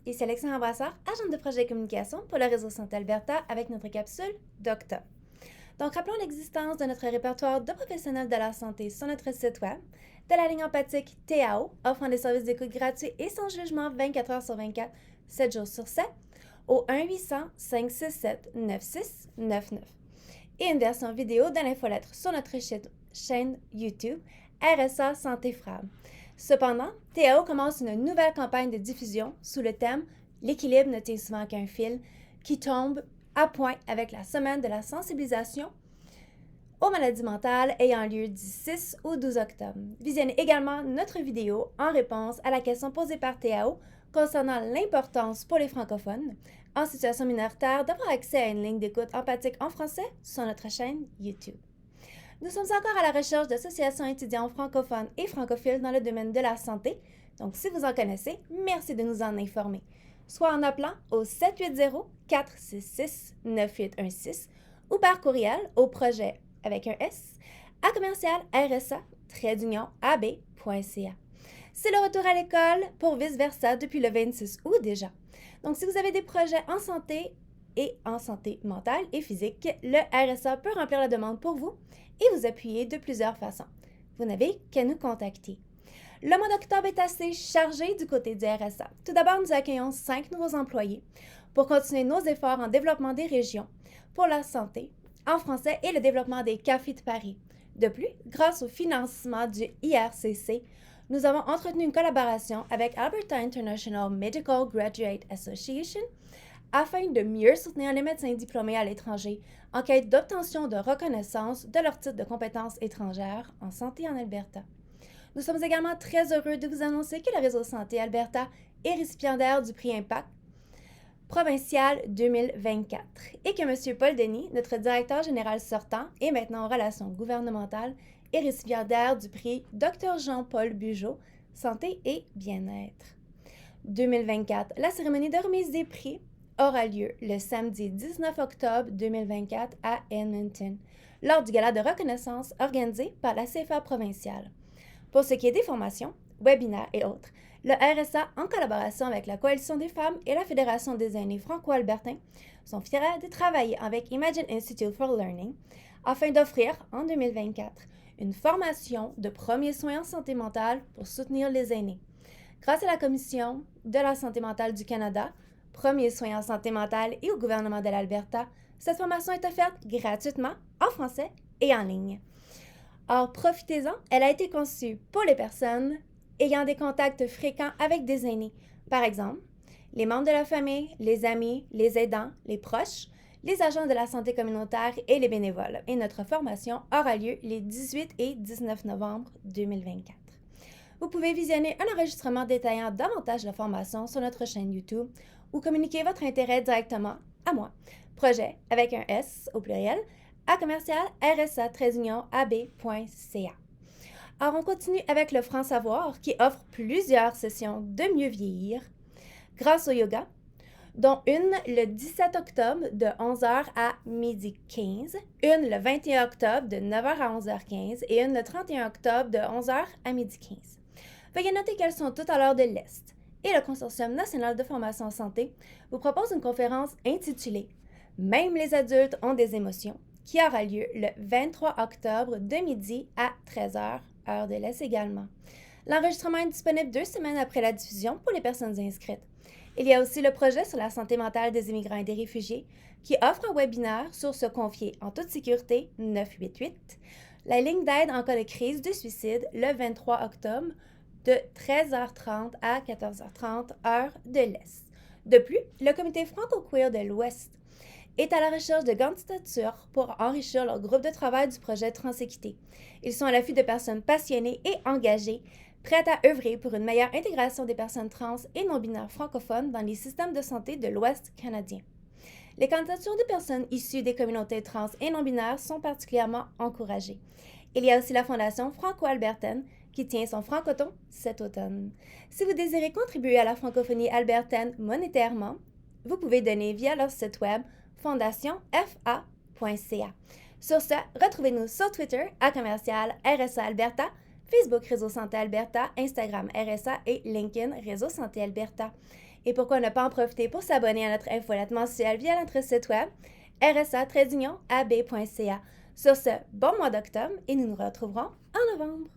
Ici Alexandre Brassard, agente de projet de communication pour le réseau Santé Alberta avec notre capsule d'Octobre. Donc, rappelons l'existence de notre répertoire de professionnels de la santé sur notre site web, de la ligne empathique TAO, offrant des services d'écoute gratuits et sans jugement 24 heures sur 24, 7 jours sur 7, au 1-800-567-9699. Et une version vidéo de l'infolettre sur notre chaîne YouTube RSA Santé Frab. Cependant, TAO commence une nouvelle campagne de diffusion sous le thème « L'équilibre ne tient souvent qu'un fil » qui tombe à point avec la semaine de la sensibilisation aux maladies mentales ayant lieu du 6 au 12 octobre. Visionnez également notre vidéo en réponse à la question posée par TAO concernant l'importance pour les francophones en situation minoritaire d'avoir accès à une ligne d'écoute empathique en français sur notre chaîne YouTube. Nous sommes encore à la recherche d'associations étudiants francophones et francophiles dans le domaine de la santé. Donc, si vous en connaissez, merci de nous en informer. Soit en appelant au 780-466-9816 ou par courriel au projet avec un S à commercial-rsa-ab.ca. C'est le retour à l'école pour vice-versa depuis le 26 août déjà. Donc, si vous avez des projets en santé et en santé mentale et physique, le RSA peut remplir la demande pour vous et vous appuyer de plusieurs façons. Vous n'avez qu'à nous contacter. Le mois d'octobre est assez chargé du côté du RSA. Tout d'abord, nous accueillons 5 nouveaux employés pour continuer nos efforts en développement des régions pour la santé en français et le développement des cafés de Paris. De plus, grâce au financement du IRCC, nous avons entretenu une collaboration avec Alberta International Medical Graduate Association afin de mieux soutenir les médecins diplômés à l'étranger en quête d'obtention de reconnaissance de leur titre de compétences étrangères en santé en Alberta. Nous sommes également très heureux de vous annoncer que le réseau Santé Alberta est récipiendaire du prix Impact provincial 2024 et que M. Paul Denis, notre directeur général sortant et maintenant en relations gouvernementales, est récipiendaire du prix Dr Jean-Paul Bugeaud, Santé et Bien-être. 2024, la cérémonie de remise des prix aura lieu le samedi 19 octobre 2024 à Edmonton, lors du gala de reconnaissance organisé par la CFA provinciale. Pour ce qui est des formations, webinaires et autres, le RSA, en collaboration avec la Coalition des femmes et la Fédération des aînés franco-albertains, sont fiers de travailler avec Imagine Institute for Learning afin d'offrir, en 2024, une formation de premiers soins en santé mentale pour soutenir les aînés. Grâce à la Commission de la santé mentale du Canada, Premiers soins en santé mentale et au gouvernement de l'Alberta, cette formation est offerte gratuitement en français et en ligne. Or, profitez-en, elle a été conçue pour les personnes ayant des contacts fréquents avec des aînés. Par exemple, les membres de la famille, les amis, les aidants, les proches, les agents de la santé communautaire et les bénévoles. Et notre formation aura lieu les 18 et 19 novembre 2024. Vous pouvez visionner un enregistrement détaillant davantage la formation sur notre chaîne YouTube ou communiquer votre intérêt directement à moi. Projet avec un S au pluriel à commercial rsa-ab.ca. Alors, on continue avec le Franc Savoir qui offre plusieurs sessions de mieux vieillir grâce au yoga, dont une le 17 octobre de 11h à 12h15, une le 21 octobre de 9h à 11h15 et une le 31 octobre de 11h à 12h15. Veuillez noter qu'elles sont toutes à l'heure de l'Est. Et le Consortium national de formation en santé vous propose une conférence intitulée « Même les adultes ont des émotions » qui aura lieu le 23 octobre de midi à 13h, heure de l'Est également. L'enregistrement est disponible 2 semaines après la diffusion pour les personnes inscrites. Il y a aussi le projet sur la santé mentale des immigrants et des réfugiés qui offre un webinaire sur se confier en toute sécurité 988, la ligne d'aide en cas de crise de suicide le 23 octobre de 13h30 à 14h30, heure de l'Est. De plus, le comité franco-queer de l'Ouest est à la recherche de candidatures pour enrichir leur groupe de travail du projet Transéquité. Ils sont à l'affût de personnes passionnées et engagées, prêtes à œuvrer pour une meilleure intégration des personnes trans et non-binaires francophones dans les systèmes de santé de l'Ouest canadien. Les candidatures de personnes issues des communautés trans et non-binaires sont particulièrement encouragées. Il y a aussi la Fondation franco-albertaine qui tient son francoton cet automne. Si vous désirez contribuer à la francophonie albertaine monétairement, vous pouvez donner via leur site web fondationfa.ca. Sur ce, retrouvez-nous sur Twitter à commercial RSA Alberta, Facebook Réseau Santé Alberta, Instagram RSA et LinkedIn Réseau Santé Alberta. Et pourquoi ne pas en profiter pour s'abonner à notre infolette mensuelle via notre site web rsa-ab.ca. Sur ce, bon mois d'octobre et nous nous retrouverons en novembre.